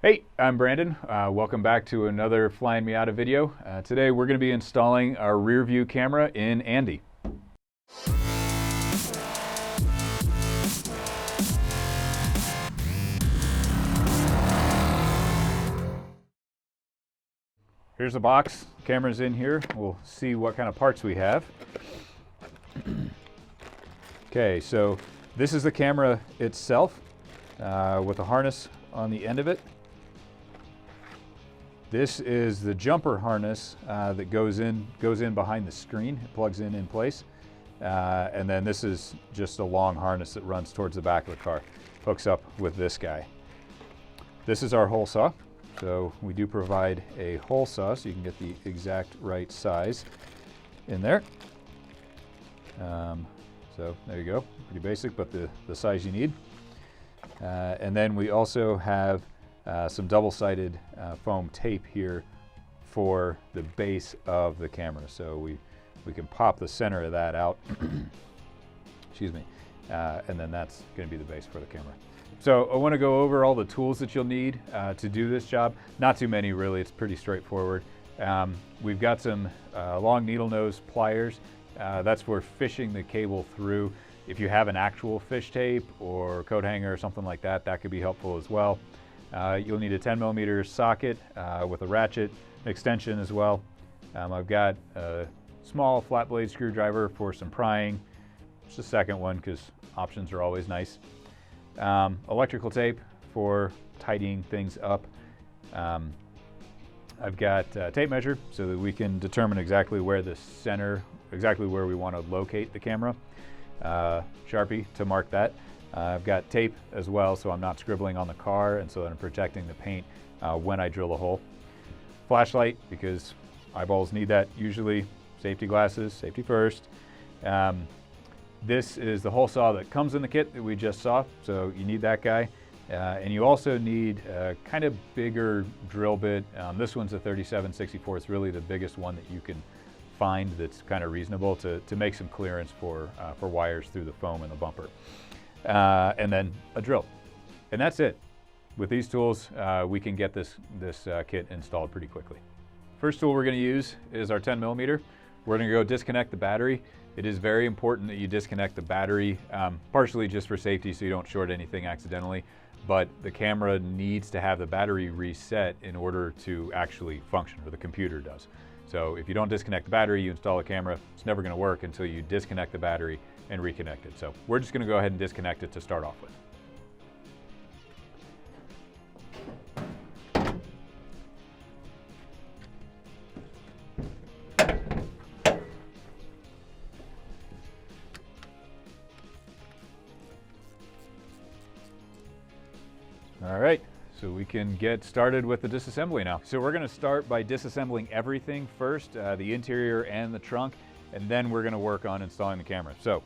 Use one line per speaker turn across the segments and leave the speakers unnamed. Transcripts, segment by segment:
Hey, I'm Brandon. Welcome back to another Flyin Miata video. Today we're going to be installing our rear view camera in Andy. Here's the box. Camera's in here. We'll see what kind of parts we have. Okay, so this is the camera itself with a harness on the end of it. This is the jumper harness that goes in behind the screen. It plugs in place. And then this is just a long harness that runs towards the back of the car. Hooks up with this guy. This is our hole saw. So we do provide a hole saw so you can get the exact right size in there. So there you go. Pretty basic, but the size you need. And then we also have some double-sided foam tape here for the base of the camera. So we can pop the center of that out, excuse me, and then that's going to be the base for the camera. So I want to go over all the tools that you'll need to do this job. Not too many really, it's pretty straightforward. We've got some long needle nose pliers. That's for fishing the cable through. If you have an actual fish tape or coat hanger or something like that, that could be helpful as well. You'll need a 10mm socket with a ratchet extension as well. I've got a small flat blade screwdriver for some prying. Just a second one because options are always nice. Electrical tape for tidying things up. I've got a tape measure so that we can determine exactly where the center, exactly where we want to locate the camera. Sharpie to mark that. I've got tape as well, so I'm not scribbling on the car and so that I'm protecting the paint when I drill a hole. Flashlight, because eyeballs need that usually. Safety glasses, safety first. This is the hole saw that comes in the kit that we just saw, so you need that guy. And you also need a kind of bigger drill bit. This one's a 37/64. It's really the biggest one that you can find that's kind of reasonable to make some clearance for wires through the foam and the bumper. And then a drill. And that's it. With these tools, we can get this kit installed pretty quickly. First tool we're going to use is our 10mm. We're going to go disconnect the battery. It is very important that you disconnect the battery, partially just for safety so you don't short anything accidentally, but the camera needs to have the battery reset in order to actually function, or the computer does. So if you don't disconnect the battery, you install a camera, it's never going to work until you disconnect the battery and reconnect it. So we're just going to go ahead and disconnect it to start off with. All right, so we can get started with the disassembly now. So we're going to start by disassembling everything first, the interior and the trunk, and then we're going to work on installing the camera. So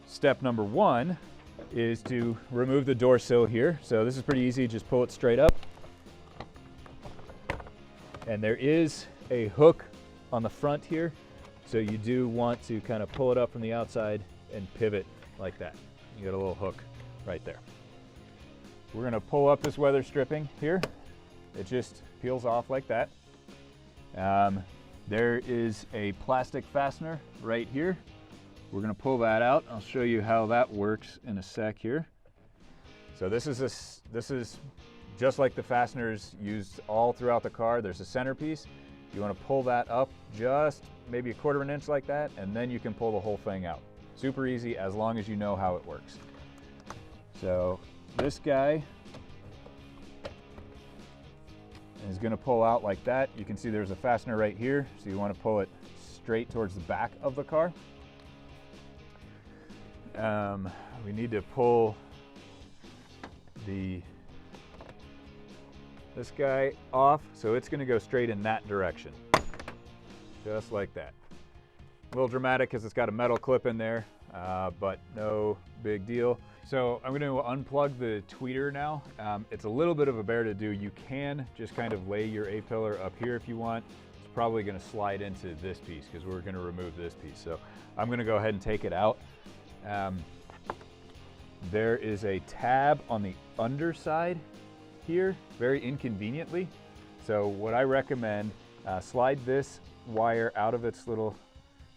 step number one is to remove the door sill here. So this is pretty easy, just pull it straight up. And there is a hook on the front here, so you do want to kind of pull it up from the outside and pivot like that. You got a little hook right there. We're going to pull up this weather stripping here. It just peels off like that. There is a plastic fastener right here. We're going to pull that out. I'll show you how that works in a sec here. So this is just like the fasteners used all throughout the car. There's a centerpiece. You want to pull that up just maybe 1/4 inch like that, and then you can pull the whole thing out. Super easy as long as you know how it works. So this guy is going to pull out like that. You can see there's a fastener right here, so you want to pull it straight towards the back of the car. We need to pull this guy off, so it's going to go straight in that direction, just like that. A little dramatic because it's got a metal clip in there, but no big deal. So I'm going to unplug the tweeter now. It's a little bit of a bear to do. You can just kind of lay your A-pillar up here if you want. It's probably going to slide into this piece because we're going to remove this piece. So I'm going to go ahead and take it out. There is a tab on the underside here very inconveniently. So what I recommend, slide this wire out of its little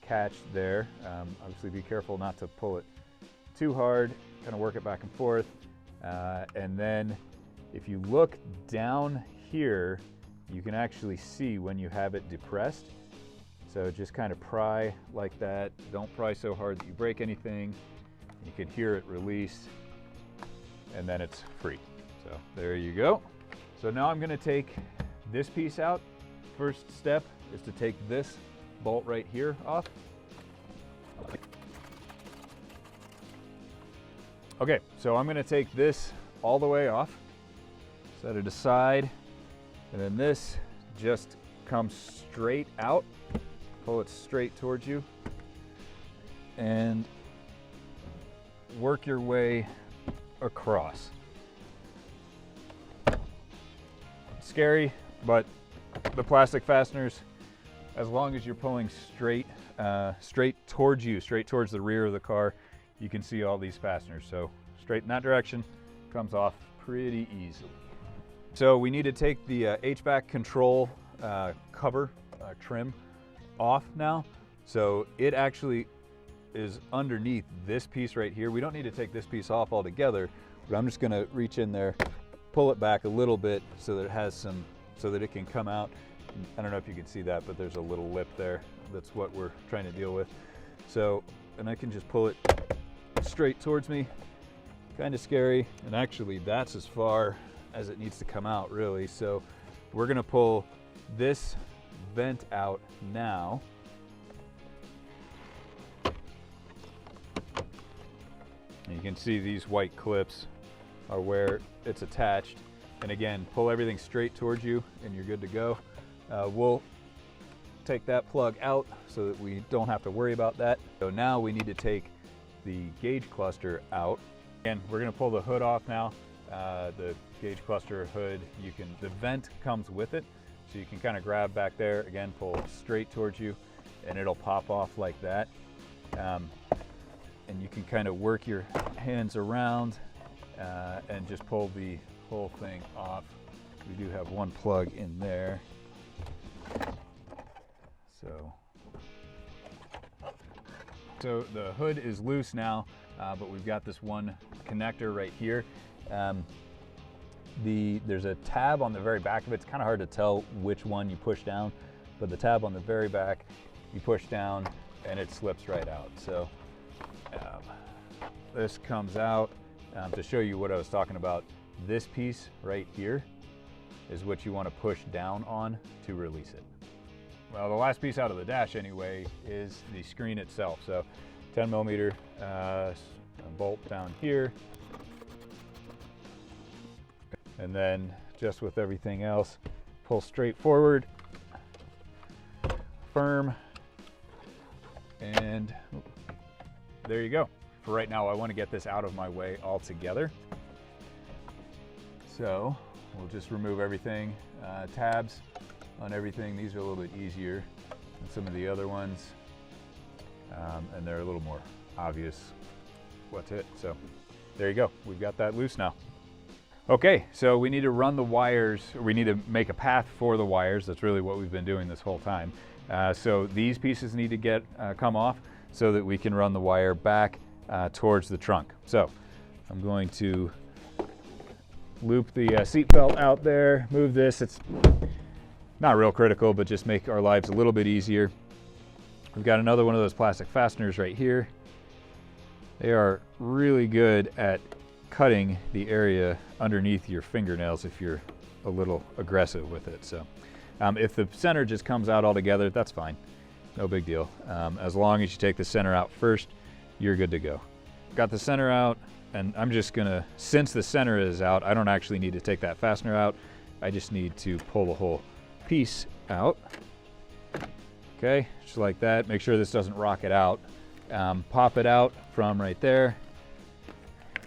catch there. Obviously be careful not to pull it too hard, kind of work it back and forth. And then if you look down here, you can actually see when you have it depressed. So just kind of pry like that. Don't pry so hard that you break anything. You can hear it release, and then it's free. So there you go. So now I'm gonna take this piece out. First step is to take this bolt right here off. Okay, so I'm gonna take this all the way off, set it aside, and then this just comes straight out. Pull it straight towards you and work your way across. Scary, but the plastic fasteners, as long as you're pulling straight towards you, straight towards the rear of the car, you can see all these fasteners. So straight in that direction, comes off pretty easily. So we need to take the HVAC control cover trim off now. So it actually is underneath this piece right here. We don't need to take this piece off altogether, but I'm just gonna reach in there, pull it back a little bit so that it has some, so that it can come out. I don't know if you can see that, but there's a little lip there. That's what we're trying to deal with. So, and I can just pull it straight towards me. Kind of scary, and actually that's as far as it needs to come out, really. So we're gonna pull this vent out now. And you can see these white clips are where it's attached. And again, pull everything straight towards you and you're good to go. We'll take that plug out so that we don't have to worry about that. So now we need to take the gauge cluster out. And we're gonna pull the hood off now. The gauge cluster hood, the vent comes with it. So you can kind of grab back there, again, pull straight towards you, and it'll pop off like that. And you can kind of work your hands around and just pull the whole thing off. We do have one plug in there. So the hood is loose now, but we've got this one connector right here. There's a tab on the very back of it. It's kind of hard to tell which one you push down, but the tab on the very back, you push down and it slips right out. So this comes out. To show you what I was talking about, this piece right here is what you want to push down on to release it. Well, the last piece out of the dash anyway is the screen itself. So 10 millimeter bolt down here. And then just with everything else, pull straight forward, firm, and there you go. For right now, I want to get this out of my way altogether. So we'll just remove everything, tabs on everything. These are a little bit easier than some of the other ones, and they're a little more obvious what's it. So there you go, we've got that loose now. Okay, so we need to run the wires, we need to make a path for the wires. That's really what we've been doing this whole time. So these pieces need to come off so that we can run the wire back towards the trunk. So I'm going to loop the seat belt out there, move this. It's not real critical, but just make our lives a little bit easier. We've got another one of those plastic fasteners right here. They are really good at cutting the area underneath your fingernails if you're a little aggressive with it. So if the center just comes out altogether, that's fine. No big deal. As long as you take the center out first, you're good to go. Got the center out, and I'm just gonna, since the center is out, I don't actually need to take that fastener out. I just need to pull the whole piece out. Okay, just like that. Make sure this doesn't rock it out. Pop it out from right there,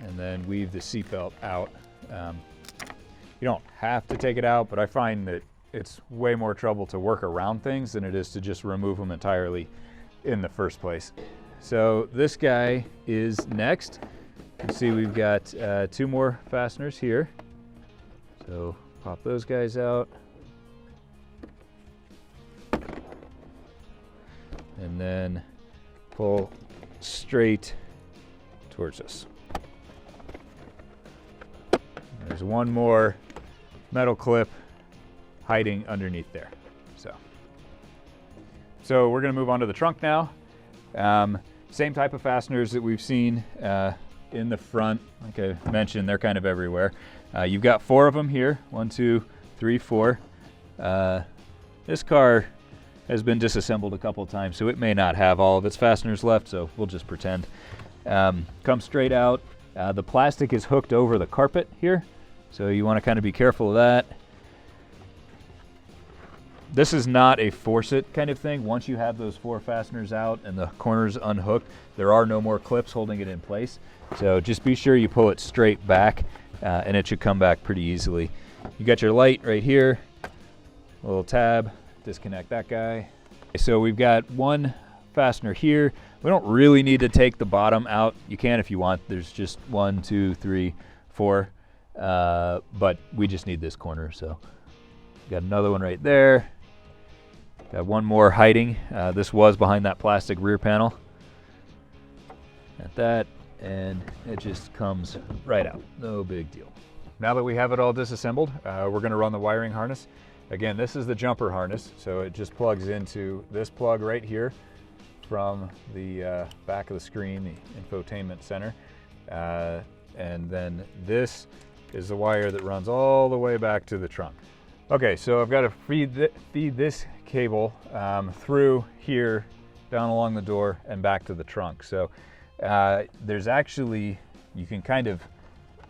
and then weave the seatbelt out. You don't have to take it out, but I find that it's way more trouble to work around things than it is to just remove them entirely in the first place. So this guy is next. You can see we've got 2 more fasteners here. So pop those guys out. And then pull straight towards us. There's one more metal clip hiding underneath there. So we're going to move on to the trunk now. Same type of fasteners that we've seen in the front. Like I mentioned, they're kind of everywhere. You've got 4 of them here. 1, 2, 3, 4. This car has been disassembled a couple of times, so it may not have all of its fasteners left, so we'll just pretend. Come straight out. The plastic is hooked over the carpet here, so you want to kind of be careful of that. This is not a force it kind of thing. Once you have those 4 fasteners out and the corners unhooked, there are no more clips holding it in place. So just be sure you pull it straight back and it should come back pretty easily. You got your light right here, a little tab, disconnect that guy. So we've got 1 fastener here. We don't really need to take the bottom out. You can if you want. There's just 1, 2, 3, 4, but we just need this corner. So got another one right there. Got 1 more hiding. This was behind that plastic rear panel. At that, and it just comes right out. No big deal. Now that we have it all disassembled, we're going to run the wiring harness. Again, this is the jumper harness, so it just plugs into this plug right here from the back of the screen, the infotainment center. And then this is the wire that runs all the way back to the trunk. Okay, so I've got to feed this cable through here, down along the door, and back to the trunk. So there's actually, you can kind of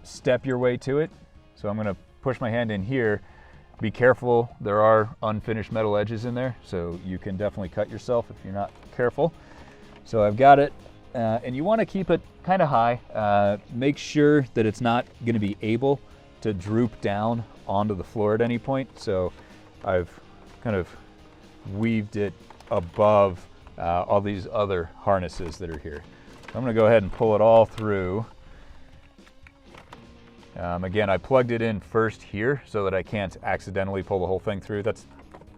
step your way to it. So I'm going to push my hand in here. Be careful, there are unfinished metal edges in there, so you can definitely cut yourself if you're not careful. So I've got it, and you want to keep it kind of high. Make sure that it's not going to be able to droop down onto the floor at any point. So I've kind of weaved it above all these other harnesses that are here. So I'm going to go ahead and pull it all through. Again, I plugged it in first here so that I can't accidentally pull the whole thing through. That's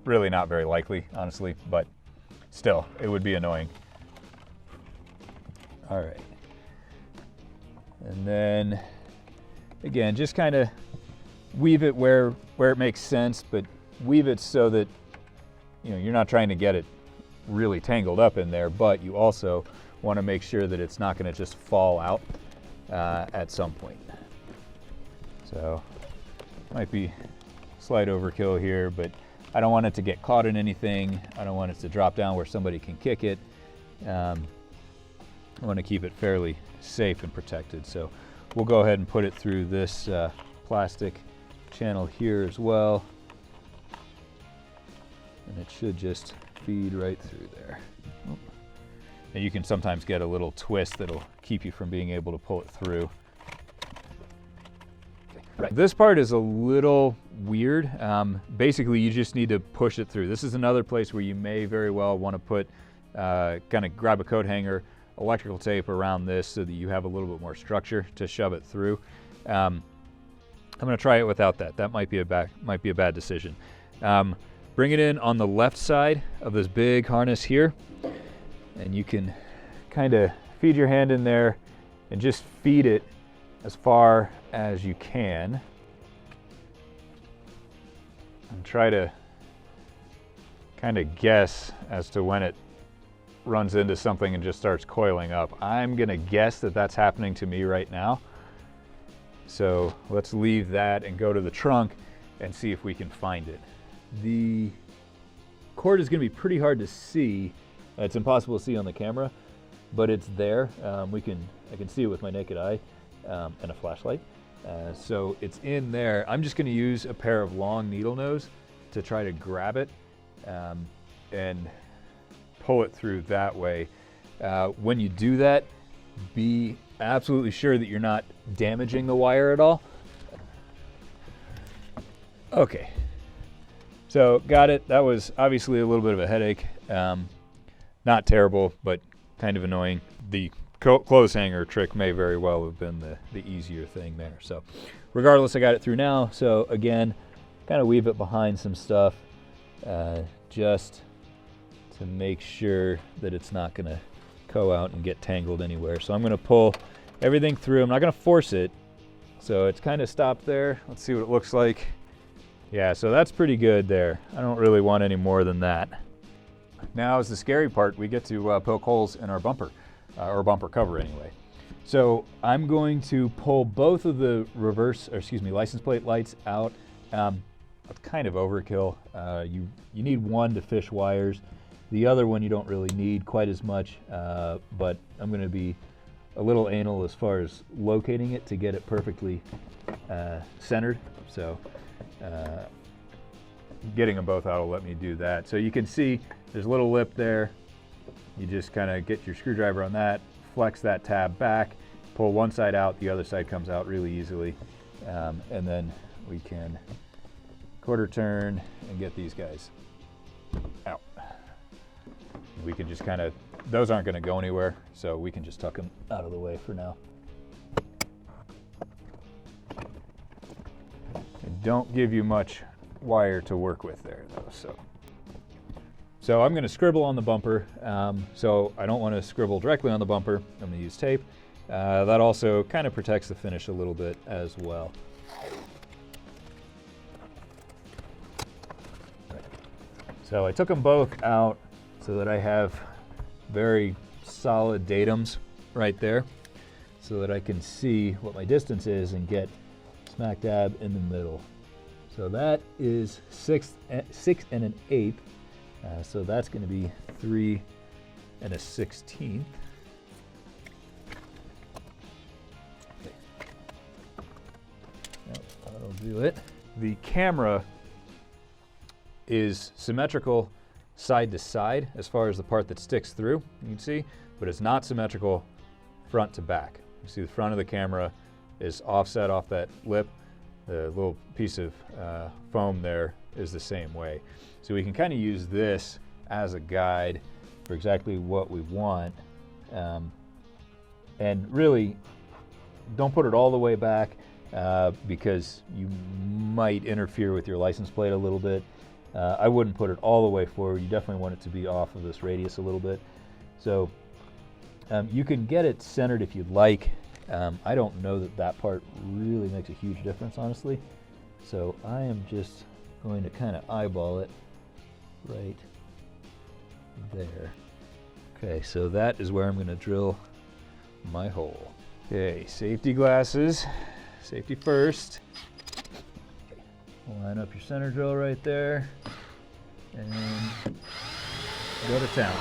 really not very likely, honestly, but still, it would be annoying. All right. And then, again, just kind of weave it where it makes sense, but weave it so that, you know, you're not trying to get it really tangled up in there, but you also want to make sure that it's not going to just fall out at some point. So might be slight overkill here, but I don't want it to get caught in anything. I don't want it to drop down where somebody can kick it. I want to keep it fairly safe and protected. So we'll go ahead and put it through this plastic channel here as well. And it should just feed right through there. And you can sometimes get a little twist that'll keep you from being able to pull it through. Right. This part is a little weird. Basically, you just need to push it through. This is another place where you may very well want to put, kind of grab a coat hanger, electrical tape around this so that you have a little bit more structure to shove it through. I'm going to try it without that. That might be a bad decision. Bring it in on the left side of this big harness here, and you can kind of feed your hand in there and just feed it as far as you can, and try to kind of guess as to when it runs into something and just starts coiling up. I'm gonna guess that that's happening to me right now. So let's leave that and go to the trunk and see if we can find it. The cord is gonna be pretty hard to see. It's impossible to see on the camera, but it's there. I can see it with my naked eye. And a flashlight. So it's in there. I'm just going to use a pair of long needle nose to try to grab it and pull it through that way. When you do that, be absolutely sure that you're not damaging the wire at all. Okay, so got it. That was obviously a little bit of a headache. Not terrible, but kind of annoying. The clothes hanger trick may very well have been the easier thing there. So regardless, I got it through now. So again, kind of weave it behind some stuff just to make sure that it's not going to go out and get tangled anywhere. So I'm going to pull everything through. I'm not going to force it. So it's kind of stopped there. Let's see what it looks like. Yeah, so that's pretty good there. I don't really want any more than that. Now is the scary part. We get to poke holes in our bumper, or bumper cover anyway. So I'm going to pull both of the license plate lights out. It's kind of overkill. You need one to fish wires. The other one you don't really need quite as much, but I'm going to be a little anal as far as locating it to get it perfectly centered. So getting them both out will let me do that. So you can see there's a little lip there. You just kind of get your screwdriver on that, flex that tab back, pull one side out, the other side comes out really easily. And then we can quarter turn and get these guys out. We can just kind of, those aren't going to go anywhere, so we can just tuck them out of the way for now. They don't give you much wire to work with there though. So I'm going to scribble on the bumper. So I don't want to scribble directly on the bumper. I'm going to use tape. That also kind of protects the finish a little bit as well. So I took them both out so that I have very solid datums right there so that I can see what my distance is and get smack dab in the middle. So that is 6 1/8. So that's going to be 3 1/16. Okay. That'll do it. The camera is symmetrical side to side as far as the part that sticks through, you can see, but it's not symmetrical front to back. You see the front of the camera is offset off that lip. The little piece of foam there is the same way. So we can kind of use this as a guide for exactly what we want. And really, don't put it all the way back because you might interfere with your license plate a little bit. I wouldn't put it all the way forward. You definitely want it to be off of this radius a little bit. So you can get it centered if you'd like. I don't know that that part really makes a huge difference, honestly. So I am just going to kind of eyeball it right there. Okay, so that is where I'm going to drill my hole. Okay, safety glasses. Safety first. Line up your center drill right there and go to town.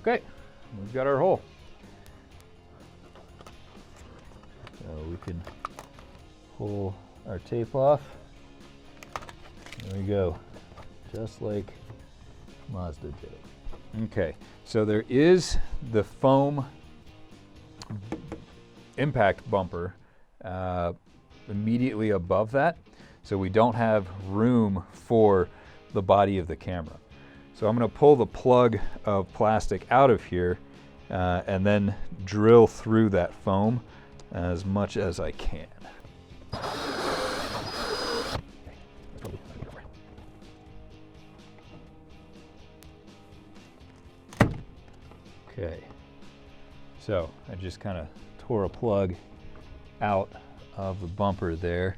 Okay, we've got our hole. So we can pull our tape off. There we go, just like Mazda did it. Okay, so there is the foam impact bumper immediately above that, so we don't have room for the body of the camera. So I'm going to pull the plug of plastic out of here and then drill through that foam as much as I can. Okay, so I just kind of tore a plug out of the bumper there.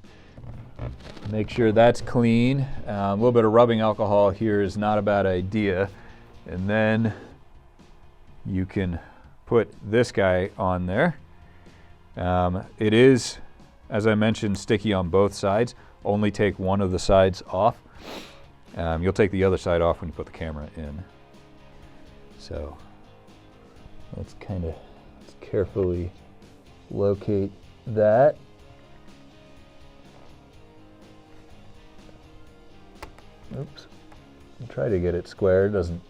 Make sure that's clean. A little bit of rubbing alcohol here is not a bad idea. And then you can put this guy on there. It is, as I mentioned, sticky on both sides. Only take one of the sides off. You'll take the other side off when you put the camera in. So let's carefully locate that. Oops. I'll try to get it square. It doesn't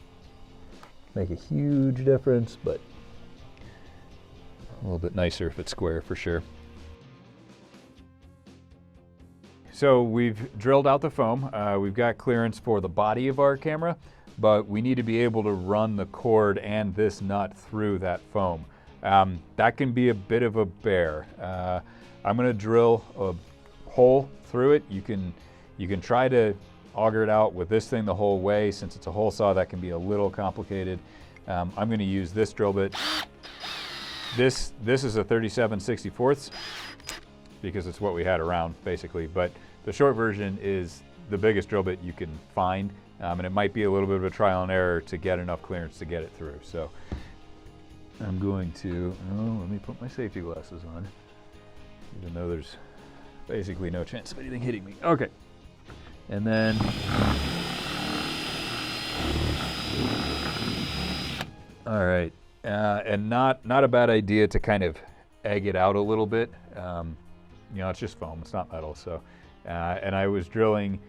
make a huge difference, but a little bit nicer if it's square for sure. So we've drilled out the foam. We've got clearance for the body of our camera. but we need to be able to run the cord and this nut through that foam. That can be a bit of a bear. I'm going to drill a hole through it. You can try to auger it out with this thing the whole way. Since it's a hole saw, that can be a little complicated. I'm going to use this drill bit. This is a 37/64 because it's what we had around basically, but the short version is the biggest drill bit you can find, and it might be a little bit of a trial and error to get enough clearance to get it through. So I'm going to, let me put my safety glasses on, even though there's basically no chance of anything hitting me. Okay, and then all right, and not a bad idea to kind of egg it out a little bit. You know, it's just foam, it's not metal. So, and I was drilling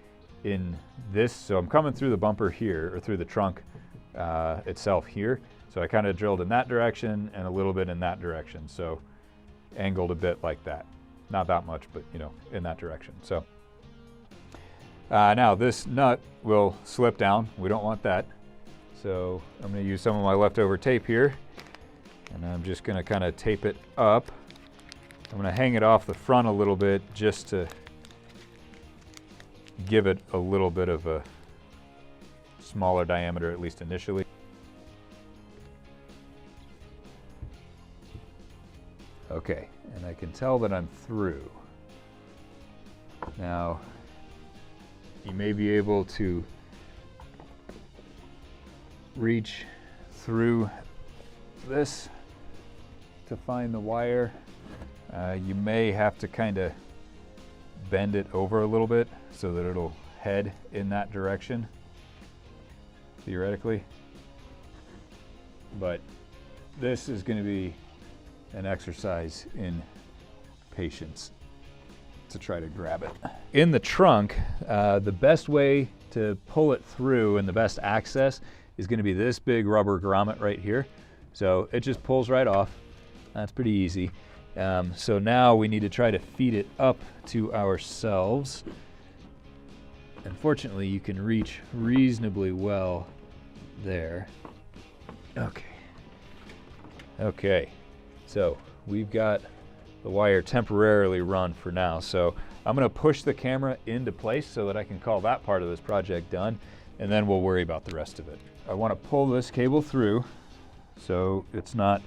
in this, so I'm coming through the bumper here, or through the trunk itself here. So I kind of drilled in that direction and a little bit in that direction. So angled a bit like that. Not that much, but you know, in that direction. So now this nut will slip down. We don't want that. So I'm going to use some of my leftover tape here, and I'm just going to kind of tape it up. I'm going to hang it off the front a little bit just to give it a little bit of a smaller diameter, at least initially. Okay, and I can tell that I'm through. Now, you may be able to reach through this to find the wire. You may have to kind of bend it over a little bit so that it'll head in that direction, theoretically. But this is going to be an exercise in patience to try to grab it. In the trunk, the best way to pull it through and the best access is going to be this big rubber grommet right here. So it just pulls right off. That's pretty easy. So now we need to try to feed it up to ourselves. Unfortunately, you can reach reasonably well there. Okay. Okay. So we've got the wire temporarily run for now. So I'm going to push the camera into place so that I can call that part of this project done, and then we'll worry about the rest of it. I want to pull this cable through so it's not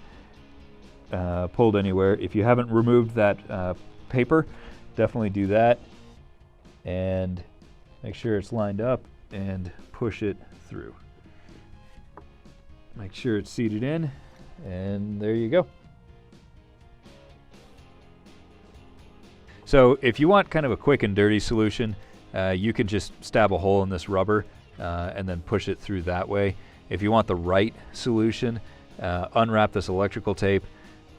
pulled anywhere. If you haven't removed that paper, definitely do that, and make sure it's lined up and push it through. Make sure it's seated in, and there you go. So if you want kind of a quick and dirty solution, you can just stab a hole in this rubber and then push it through that way. If you want the right solution, unwrap this electrical tape,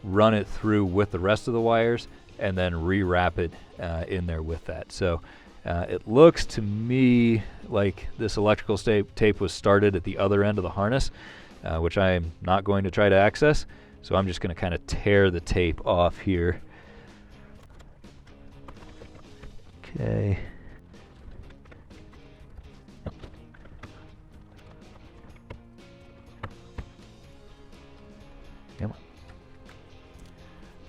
run it through with the rest of the wires, and then rewrap it in there with that. So it looks to me like this electrical tape was started at the other end of the harness, which I am not going to try to access. So I'm just going to kind of tear the tape off here. Okay.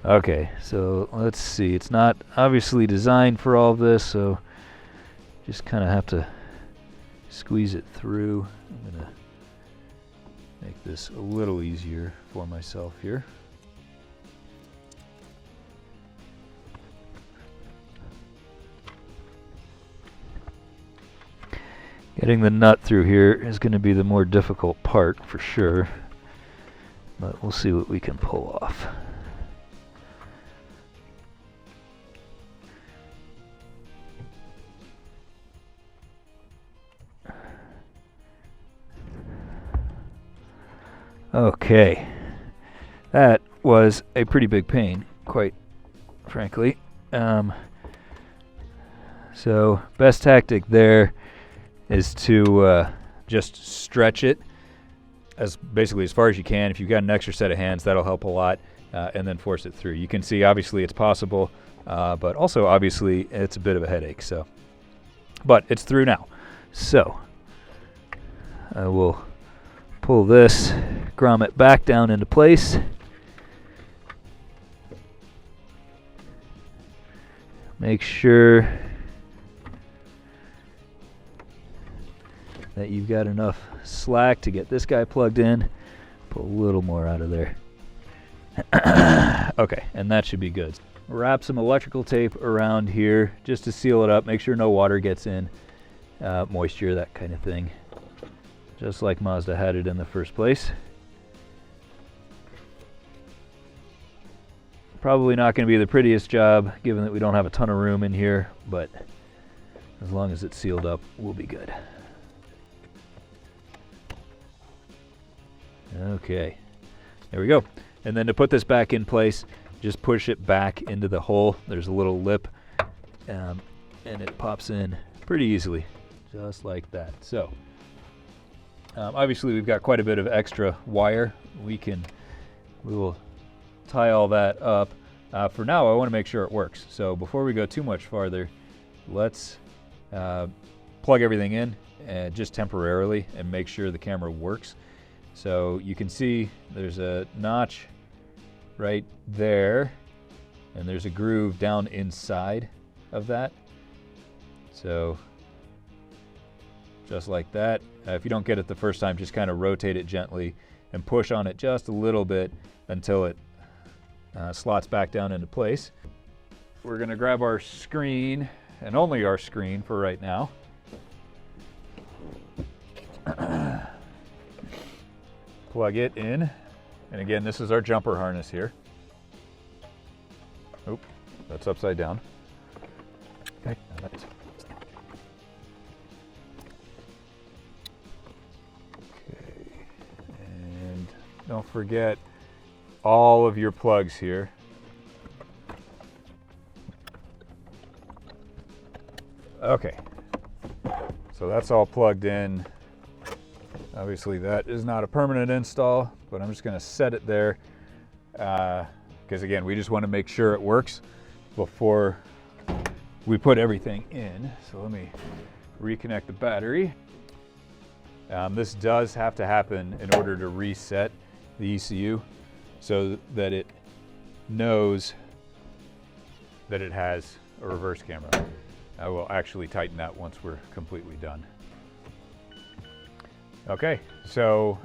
Okay, so let's see. It's not obviously designed for all of this, so just kind of have to squeeze it through. I'm going to make this a little easier for myself here. Getting the nut through here is going to be the more difficult part for sure, but we'll see what we can pull off. Okay, that was a pretty big pain, quite frankly. So best tactic there is to just stretch it basically as far as you can. If you've got an extra set of hands, that'll help a lot, and then force it through. You can see obviously it's possible, but also obviously it's a bit of a headache. So, but it's through now. So,
I will pull this grommet back down into place. Make sure that you've got enough slack to get this guy plugged in. Pull a little more out of there. Okay, and that should be good. Wrap some electrical tape around here just to seal it up. Make sure no water gets in, moisture, that kind of thing. Just like Mazda had it in the first place. Probably not going to be the prettiest job, given that we don't have a ton of room in here, but as long as it's sealed up, we'll be good. Okay, there we go. And then to put this back in place, just push it back into the hole. There's a little lip, and it pops in pretty easily, just like that. So, obviously we've got quite a bit of extra wire. We will tie all that up. For now, I want to make sure it works. So before we go too much farther, let's plug everything in, just temporarily, and make sure the camera works. So you can see there's a notch right there, and there's a groove down inside of that. So just like that. If you don't get it the first time, just kind of rotate it gently and push on it just a little bit until it slots back down into place. We're going to grab our screen, and only our screen for right now. Plug it in, and again, this is our jumper harness here. Oop, that's upside down. Okay, and don't forget all of your plugs here. Okay, so that's all plugged in. Obviously that is not a permanent install, but I'm just going to set it there because again, we just want to make sure it works before we put everything in. So let me reconnect the battery. This does have to happen in order to reset the ECU so that it knows that it has a reverse camera. I will actually tighten that once we're completely done. Okay, so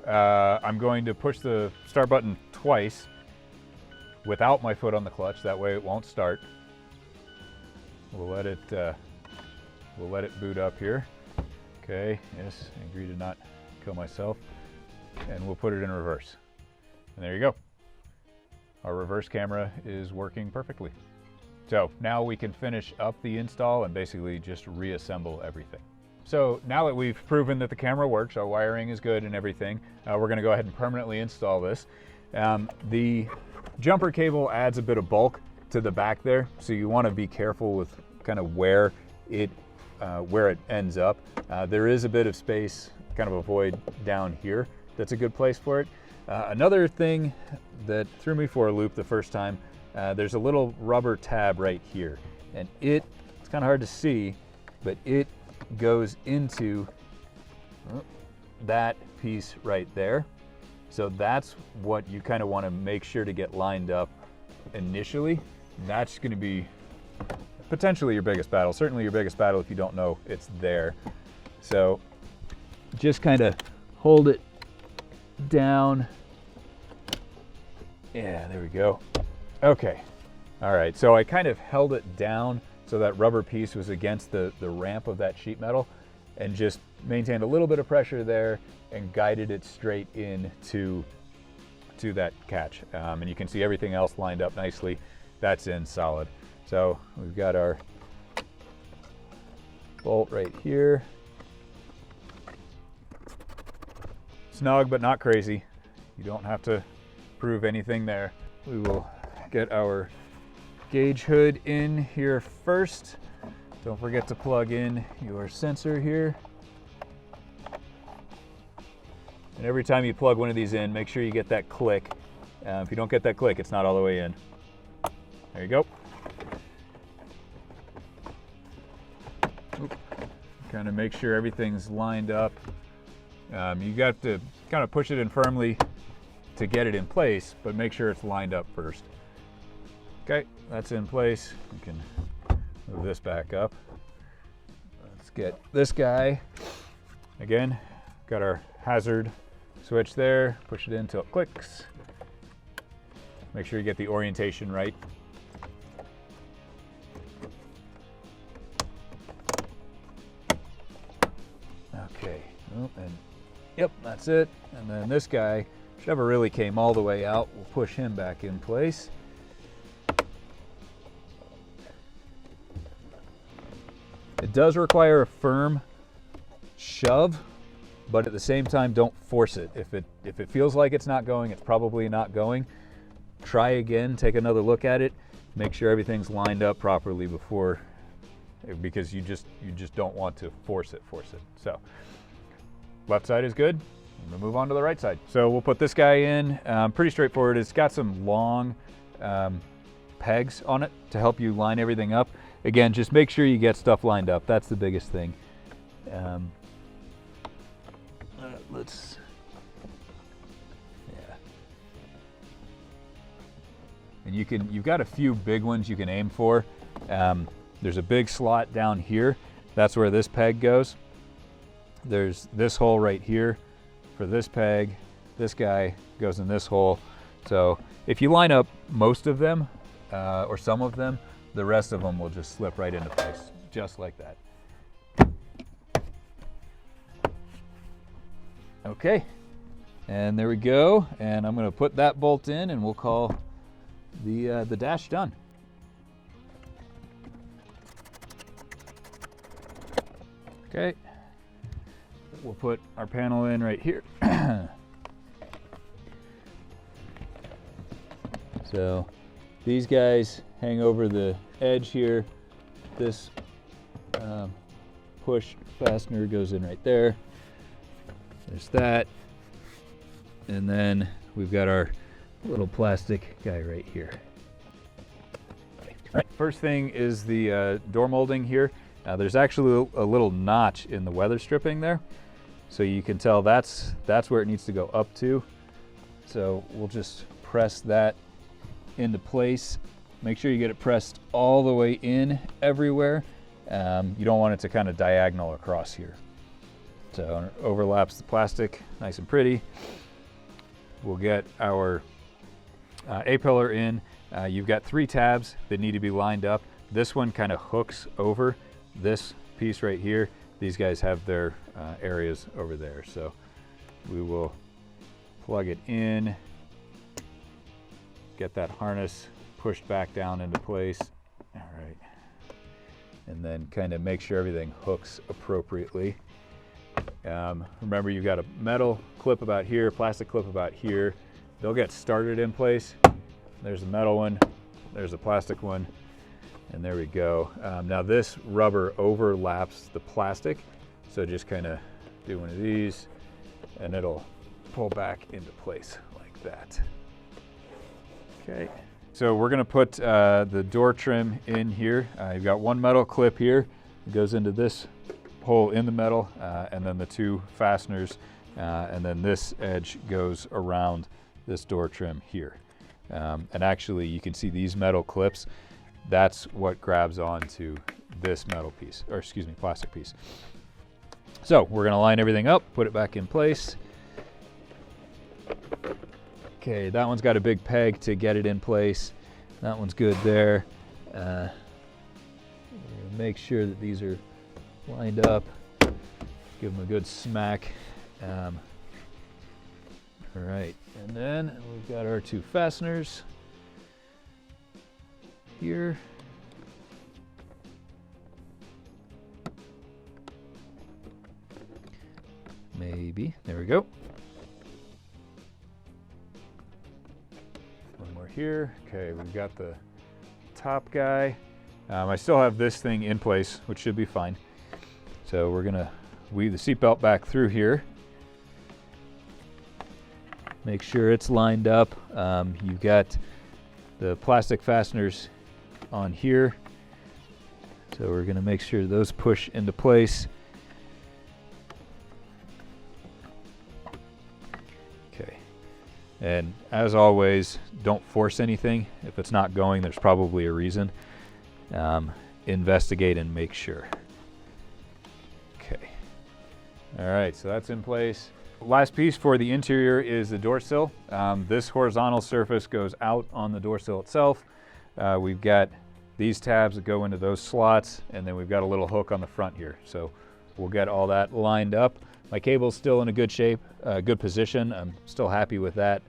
I'm going to push the start button twice without my foot on the clutch. That way it won't start. We'll let it boot up here. Okay, yes, I agree to not kill myself. And we'll put it in reverse. And there you go. Our reverse camera is working perfectly. So now we can finish up the install and basically just reassemble everything. So now that we've proven that the camera works, our wiring is good and everything, we're going to go ahead and permanently install this. The jumper cable adds a bit of bulk to the back there, so you want to be careful with kind of where it ends up. There is a bit of space, kind of a void down here. That's a good place for it. Another thing that threw me for a loop the first time, there's a little rubber tab right here, and it's kind of hard to see, but it goes into that piece right there. So that's what you kind of want to make sure to get lined up initially. That's going to be potentially your biggest battle, certainly your biggest battle if you don't know it's there. So just kind of hold it down. Yeah, there we go. Okay, all right, so I kind of held it down so that rubber piece was against the ramp of that sheet metal, and just maintained a little bit of pressure there and guided it straight in to that catch. And you can see everything else lined up nicely. That's in solid. So we've got our bolt right here. Snug, but not crazy. You don't have to prove anything there. We will get our gauge hood in here first. Don't forget to plug in your sensor here. And every time you plug one of these in, make sure you get that click. If you don't get that click, it's not all the way in. There you go. Kind of make sure everything's lined up You got to kind of push it in firmly to get it in place, but make sure it's lined up first. Okay, that's in place. We can move this back up. Let's get this guy. Again, got our hazard switch there. Push it in until it clicks. Make sure you get the orientation right. Okay, oh, and yep, that's it. And then this guy, which never really came all the way out, we'll push him back in place. It does require a firm shove, but at the same time, don't force it. If it feels like it's not going, it's probably not going. Try again, take another look at it, make sure everything's lined up properly before, because you just don't want to force it. So left side is good. I'm gonna move on to the right side. So we'll put this guy in. Pretty straightforward. It's got some long pegs on it to help you line everything up. Again, just make sure you get stuff lined up. That's the biggest thing. Let's, yeah. And you've got a few big ones you can aim for. There's a big slot down here. That's where this peg goes. There's this hole right here for this peg. This guy goes in this hole. So if you line up most of them, or some of them, the rest of them will just slip right into place, just like that. Okay, and there we go. And I'm gonna put that bolt in and we'll call the dash done. Okay, we'll put our panel in right here. So these guys hang over the edge here. This push fastener goes in right there. There's that. And then we've got our little plastic guy right here. Right. First thing is the door molding here. There's actually a little notch in the weather stripping there. So you can tell that's where it needs to go up to. So we'll just press that into place. Make sure you get it pressed all the way in everywhere. You don't want it to kind of diagonal across here. So it overlaps the plastic nice and pretty. We'll get our A-pillar in. You've got 3 tabs that need to be lined up. This one kind of hooks over this piece right here. These guys have their areas over there. So we will plug it in, get that harness pushed back down into place. All right. And then kind of make sure everything hooks appropriately. Remember, you've got a metal clip about here, plastic clip about here. They'll get started in place. There's a metal one, there's a plastic one, and there we go. Now this rubber overlaps the plastic, so just kind of do one of these and it'll pull back into place like that. Okay, so we're gonna put the door trim in here. You've got one metal clip here. It goes into this hole in the metal, and then the 2 fasteners, and then this edge goes around this door trim here. And actually you can see these metal clips. That's what grabs onto this metal piece, or excuse me, plastic piece. So we're gonna line everything up, put it back in place. Okay, that one's got a big peg to get it in place. That one's good there. We're gonna make sure that these are lined up. Give them a good smack. All right, and then we've got our 2 fasteners here. Maybe, there we go. One more here. Okay, we've got the top guy. I still have this thing in place, which should be fine. So we're gonna weave the seatbelt back through here. Make sure it's lined up. You've got the plastic fasteners on here. So we're gonna make sure those push into place.
And as always, don't force anything. If it's not going, there's probably a reason. Investigate and make sure. Okay. All right, so that's in place. Last piece for the interior is the door sill. This horizontal surface goes out on the door sill itself. We've got these tabs that go into those slots, and then we've got a little hook on the front here. So we'll get all that lined up. My cable's still in a good shape, good position. I'm still happy with that.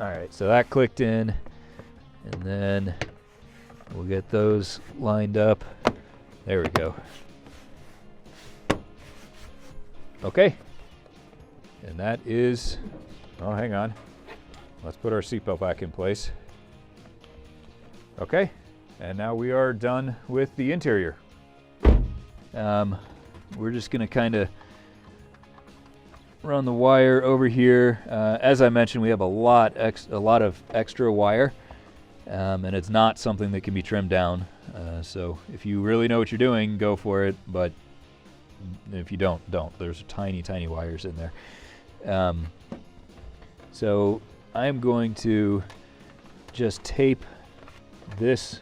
All right, so that clicked in, and then we'll get those lined up. There we go. Okay, and that is, oh, hang on. Let's put our seatbelt back in place. Okay, and now we are done with the interior. We're just gonna kind of run the wire over here. As I mentioned, we have a lot of extra wire, and it's not something that can be trimmed down. So if you really know what you're doing, go for it, but if you don't. There's tiny, tiny wires in there. So I'm going to just tape this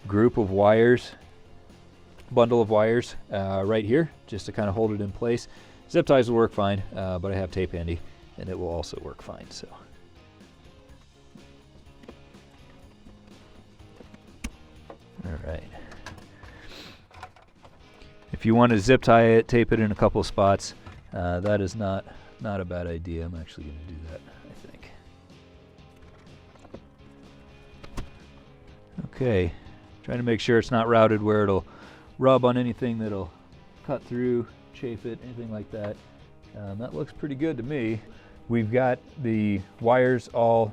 group of wires, bundle of wires, right here, just to kind of hold it in place. Zip ties will work fine, but I have tape handy, and it will also work fine. So. All right. If you want to zip tie it, tape it in a couple spots. That is not a bad idea. I'm actually going to do that, I think. Okay, trying to make sure it's not routed where it'll rub on anything that'll cut through, chafe it, anything like that. That looks pretty good to me. We've got the wires all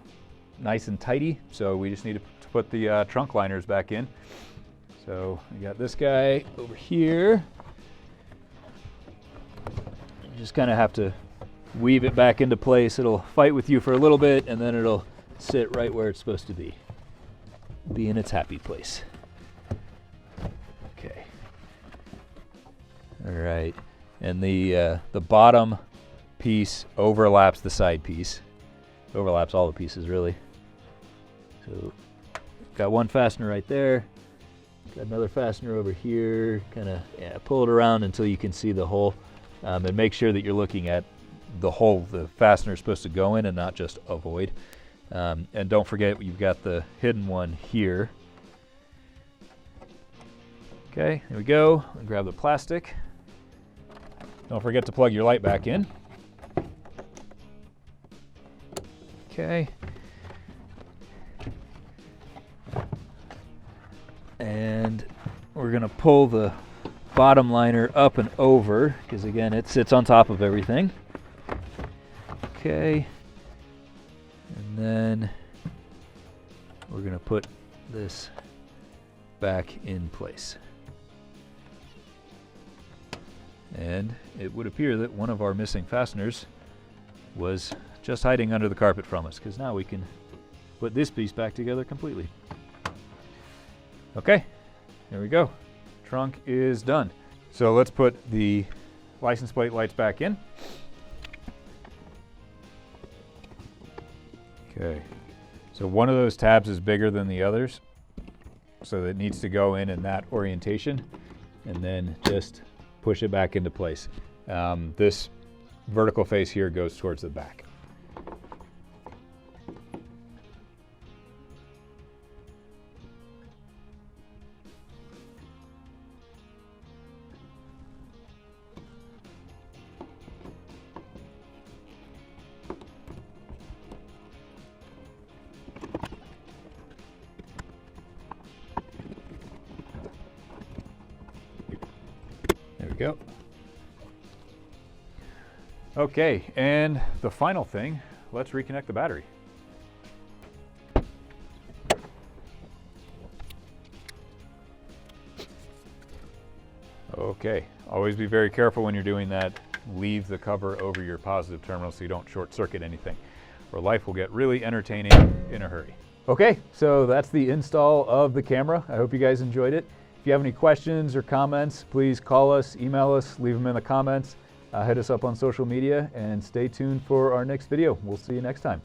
nice and tidy, so we just need to put the trunk liners back in. So we got this guy over here. You just kind of have to weave it back into place. It'll fight with you for a little bit, and then it'll sit right where it's supposed to be in its happy place. Okay. All right, and the bottom piece overlaps the side piece. Overlaps all the pieces, really. So got one fastener right there. Got another fastener over here. Kind of pull it around until you can see the hole, and make sure that you're looking at the hole the fastener is supposed to go in and not just avoid. And don't forget, you've got the hidden one here. Okay, here we go. I'll grab the plastic. Don't forget to plug your light back in. Okay. And we're going to pull the bottom liner up and over, because again, it sits on top of everything. Okay. And then we're going to put this back in place. And it would appear that one of our missing fasteners was just hiding under the carpet from us, because now we can put this piece back together completely. Okay, there we go. Trunk is done. So let's put the license plate lights back in. Okay, so one of those tabs is bigger than the others, so it needs to go in that orientation, and then just push it back into place. This vertical face here goes towards the back. Go. Okay, and the final thing, let's reconnect the battery. Okay, always be very careful when you're doing that. Leave the cover over your positive terminal so you don't short circuit anything, or life will get really entertaining in a hurry. Okay, so that's the install of the camera. I hope you guys enjoyed it. If you have any questions or comments, please call us, email us, leave them in the comments. hit us up on social media and stay tuned for our next video. We'll see you next time.